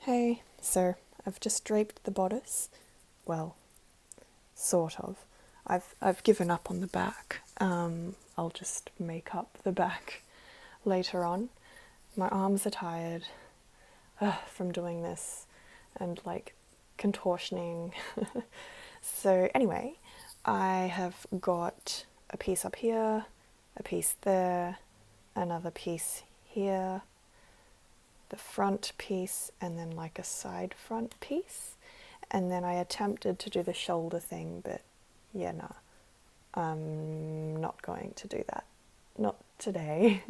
Hey, so I've just draped the bodice. Well, sort of. I've given up on the back. I'll just make up the back later on. My arms are tired from doing this and like contortioning. So anyway, I have got a piece up here, a piece there, another piece here, the front piece, and then like a side front piece. And then I attempted to do the shoulder thing, but yeah, no, I'm not going to do that. Not today.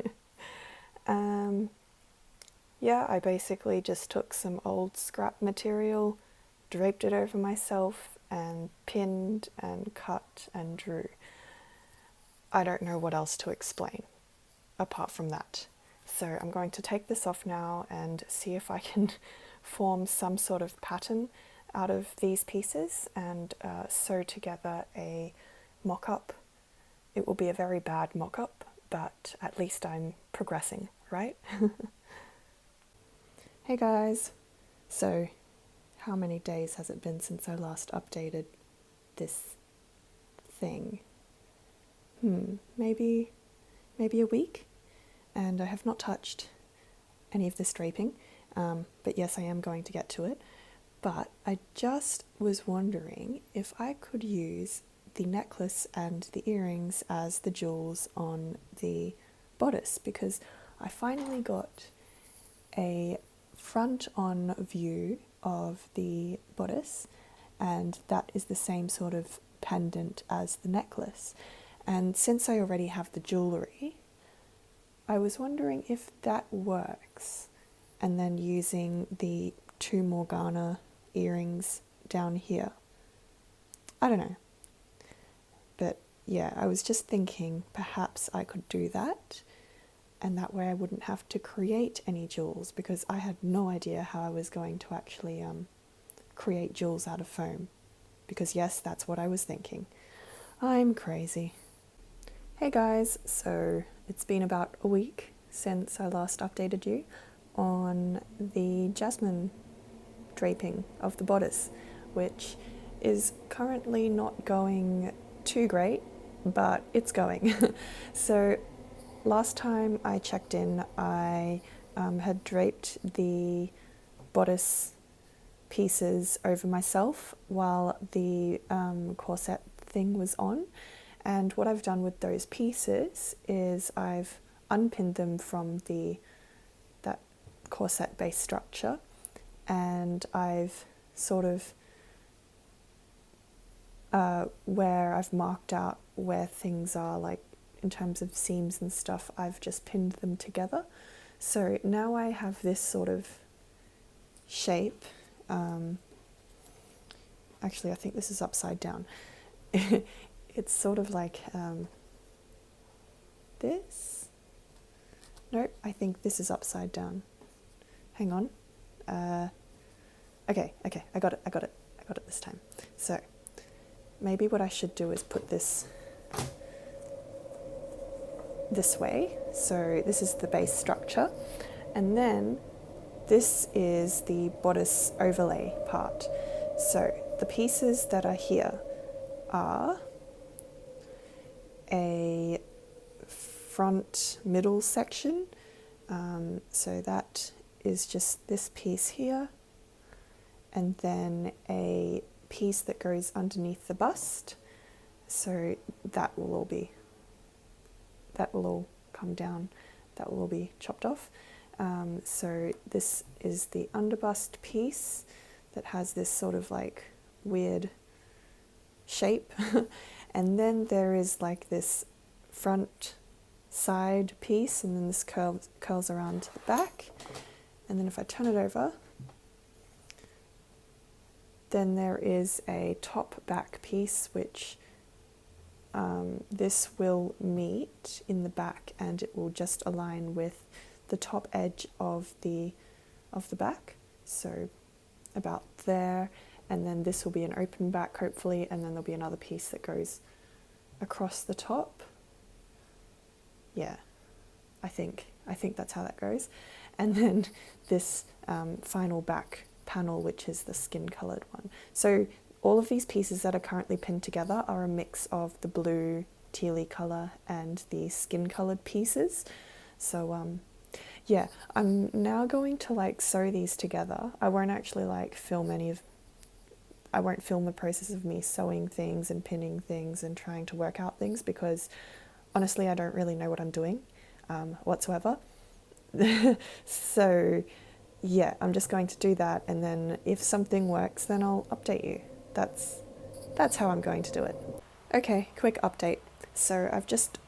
Yeah, I basically just took some old scrap material, draped it over myself, and pinned and cut and drew. I don't know what else to explain apart from that. So I'm going to take this off now and see if I can form some sort of pattern out of these pieces and sew together a mock-up. It will be a very bad mock-up, but at least I'm progressing, right? Hey guys! So, how many days has it been since I last updated this thing? Maybe a week? And I have not touched any of this draping, but yes, I am going to get to it. But I just was wondering if I could use the necklace and the earrings as the jewels on the bodice, because I finally got a front-on view of the bodice, and that is the same sort of pendant as the necklace. And since I already have the jewellery, I was wondering if that works, and then using the two Morgana earrings down here. I don't know. But yeah, I was just thinking perhaps I could do that, and that way I wouldn't have to create any jewels, because I had no idea how I was going to actually create jewels out of foam. Because yes, that's what I was thinking. I'm crazy. Hey guys, so it's been about a week since I last updated you on the Jasmine draping of the bodice, which is currently not going too great, but it's going. So last time I checked in, I had draped the bodice pieces over myself while the corset thing was on. And what I've done with those pieces is I've unpinned them from that corset base structure, and I've sort of where I've marked out where things are, like in terms of seams and stuff, I've just pinned them together. So now I have this sort of shape. Actually, I think this is upside down. It's sort of like this. Nope, I think this is upside down. Hang on. Okay, I got it this time. So maybe what I should do is put this way. So this is the base structure, and then this is the bodice overlay part. So the pieces that are here are a front middle section, so that is just this piece here, and then a piece that goes underneath the bust, so that will all come down, that will all be chopped off. So this is the underbust piece that has this sort of like weird shape. And then there is like this front side piece, and then this curls around to the back. And then if I turn it over, then there is a top back piece, which this will meet in the back, and it will just align with the top edge of the back. So about there. And then this will be an open back, hopefully, and then there'll be another piece that goes across the top. Yeah, I think that's how that goes. and then this final back panel, which is the skin coloured one. So all of these pieces that are currently pinned together are a mix of the blue tealy colour and the skin coloured pieces. So yeah, I'm now going to like sew these together. I won't actually like I won't film the process of me sewing things and pinning things and trying to work out things, because honestly I don't really know what I'm doing whatsoever. So yeah, I'm just going to do that, and then if something works then I'll update you. That's how I'm going to do it. Okay, quick update. So I've just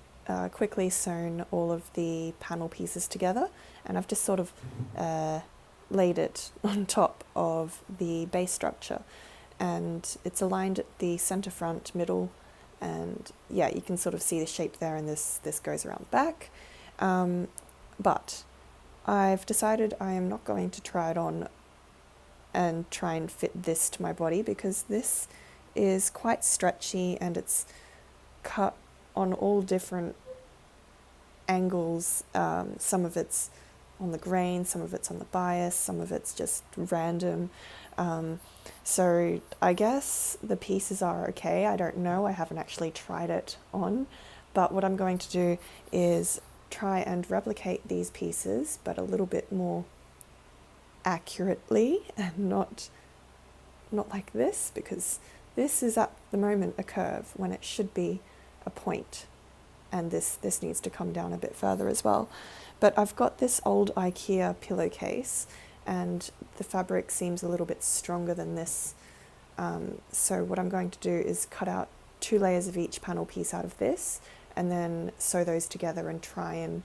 quickly sewn all of the panel pieces together, and I've just sort of laid it on top of the base structure, and it's aligned at the center front, middle, and yeah, you can sort of see the shape there, and this goes around the back. But I've decided I am not going to try it on and try and fit this to my body, because this is quite stretchy and it's cut on all different angles. Some of it's on the grain, some of it's on the bias, some of it's just random. So I guess the pieces are okay. I don't know, I haven't actually tried it on, but what I'm going to do is try and replicate these pieces, but a little bit more accurately, and not like this, because this is at the moment a curve when it should be a point, and this needs to come down a bit further as well. But I've got this old IKEA pillowcase, and the fabric seems a little bit stronger than this, so what I'm going to do is cut out 2 layers of each panel piece out of this, and then sew those together and try and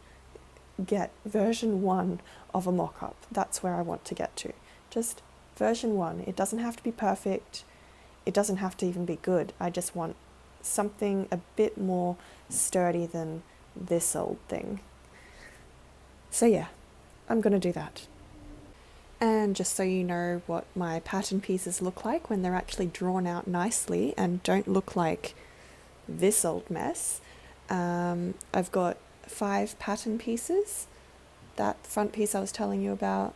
get version 1 of a mock-up. That's where I want to get to. Just version 1. It doesn't have to be perfect. It doesn't have to even be good. I just want something a bit more sturdy than this old thing. So yeah, I'm going to do that. And just so you know what my pattern pieces look like when they're actually drawn out nicely and don't look like this old mess, I've got 5 pattern pieces. That front piece I was telling you about,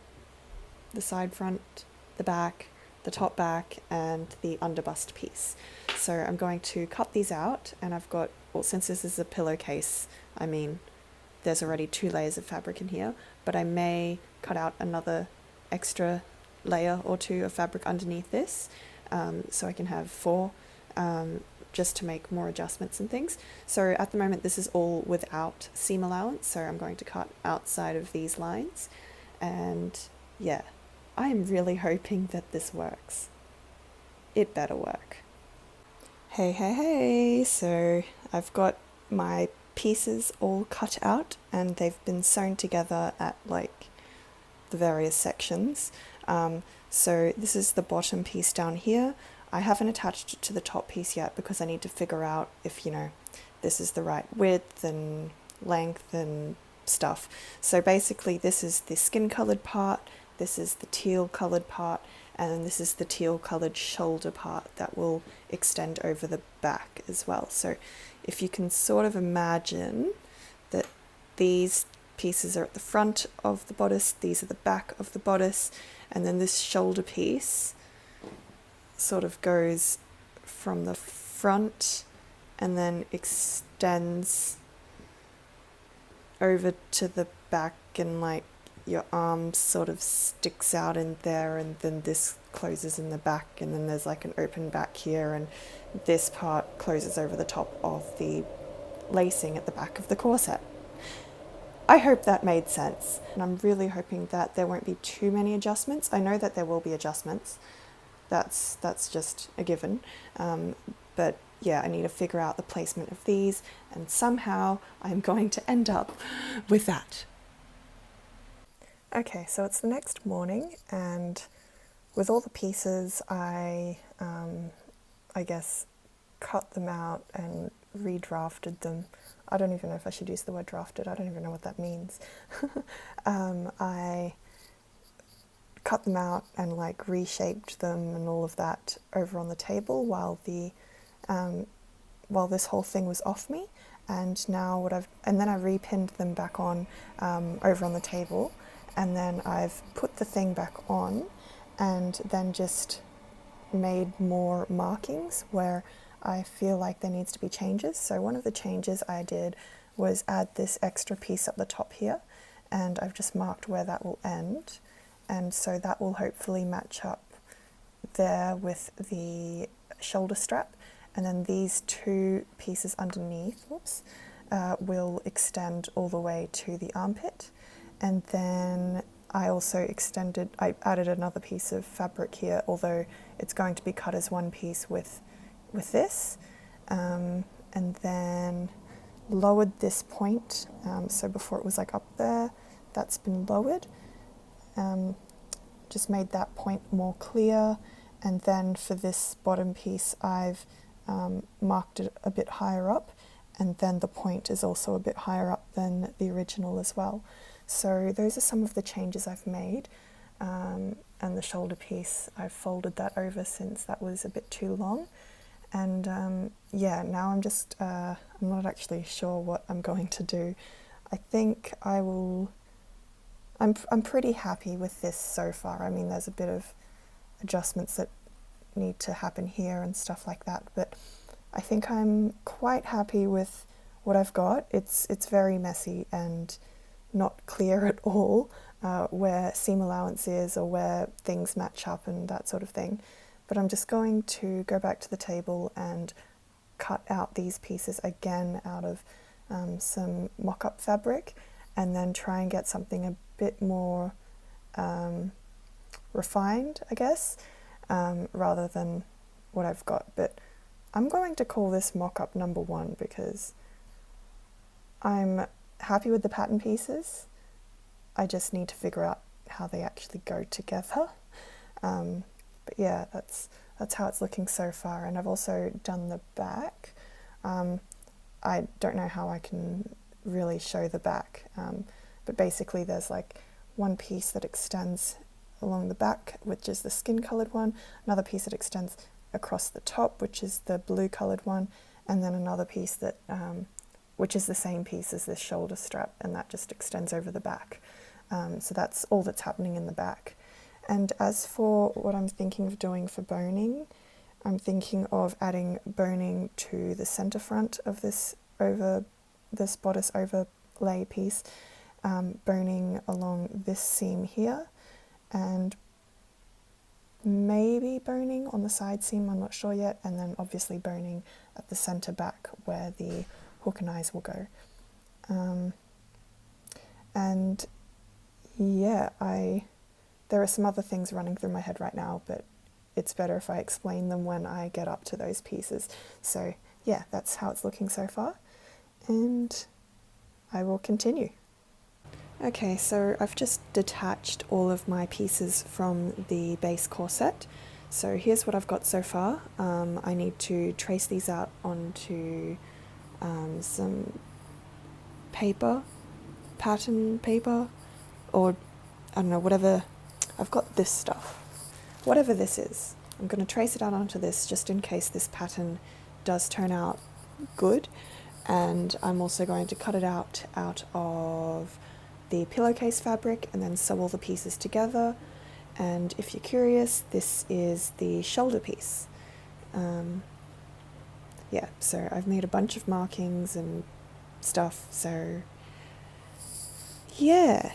the side front, the back, the top back, and the underbust piece. So I'm going to cut these out, and I've got, well, since this is a pillowcase, I mean, there's already 2 layers of fabric in here, but I may cut out another extra layer or 2 of fabric underneath this, so I can have 4, just to make more adjustments and things. So at the moment this is all without seam allowance, so I'm going to cut outside of these lines, and yeah, I am really hoping that this works. It better work. Hey, so I've got my pieces all cut out, and they've been sewn together at like the various sections. So this is the bottom piece down here. I haven't attached it to the top piece yet because I need to figure out if, you know, this is the right width and length and stuff. So basically this is the skin coloured part, this is the teal coloured part, and then this is the teal coloured shoulder part that will extend over the back as well. So if you can sort of imagine that these pieces are at the front of the bodice, these are the back of the bodice, and then this shoulder piece sort of goes from the front and then extends over to the back, and like your arm sort of sticks out in there, and then this closes in the back, and then there's like an open back here, and this part closes over the top of the lacing at the back of the corset. I hope that made sense, and I'm really hoping that there won't be too many adjustments. I know that there will be adjustments. That's just a given. But yeah, I need to figure out the placement of these, and somehow I'm going to end up with that. Okay, so it's the next morning, and with all the pieces, I guess cut them out and redrafted them. I don't even know if I should use the word drafted. I don't even know what that means. I cut them out and like reshaped them and all of that over on the table while this whole thing was off me. And now and then I repinned them back on over on the table, and then I've put the thing back on and then just made more markings where I feel like there needs to be changes. So one of the changes I did was add this extra piece at the top here, and I've just marked where that will end, and so that will hopefully match up there with the shoulder strap, and then these two pieces underneath, will extend all the way to the armpit. And then I added another piece of fabric here, although it's going to be cut as one piece with this, and then lowered this point, so before it was like up there, that's been lowered, just made that point more clear. And then for this bottom piece I've marked it a bit higher up, and then the point is also a bit higher up than the original as well. So those are some of the changes I've made, and the shoulder piece, I've folded that over since that was a bit too long. And yeah, now I'm just, I'm not actually sure what I'm going to do. I think I'm pretty happy with this so far. I mean, there's a bit of adjustments that need to happen here and stuff like that, but I think I'm quite happy with what I've got. It's very messy and not clear at all where seam allowance is or where things match up and that sort of thing. But I'm just going to go back to the table and cut out these pieces again out of some mock-up fabric, and then try and get something a bit more refined, I guess, rather than what I've got. But I'm going to call this mock-up number 1 because I'm happy with the pattern pieces. I just need to figure out how they actually go together. But yeah, that's how it's looking so far. And I've also done the back. I don't know how I can really show the back, but basically there's like one piece that extends along the back, which is the skin coloured one, another piece that extends across the top, which is the blue coloured one, and then another piece that which is the same piece as this shoulder strap, and that just extends over the back. So that's all that's happening in the back. And as for what I'm thinking of doing for boning, I'm thinking of adding boning to the center front of this bodice overlay piece, boning along this seam here, and maybe boning on the side seam, I'm not sure yet, and then obviously boning at the center back where the hook and eyes will go. And yeah, there are some other things running through my head right now, but it's better if I explain them when I get up to those pieces. So yeah, that's how it's looking so far, and I will continue. Okay, so I've just detached all of my pieces from the base corset. So here's what I've got so far. I need to trace these out onto some paper, pattern paper, or I don't know, whatever. I've got this stuff. Whatever this is, I'm going to trace it out onto this just in case this pattern does turn out good. And I'm also going to cut it out of the pillowcase fabric and then sew all the pieces together. And if you're curious, this is the shoulder piece. Yeah, so I've made a bunch of markings and stuff, so yeah.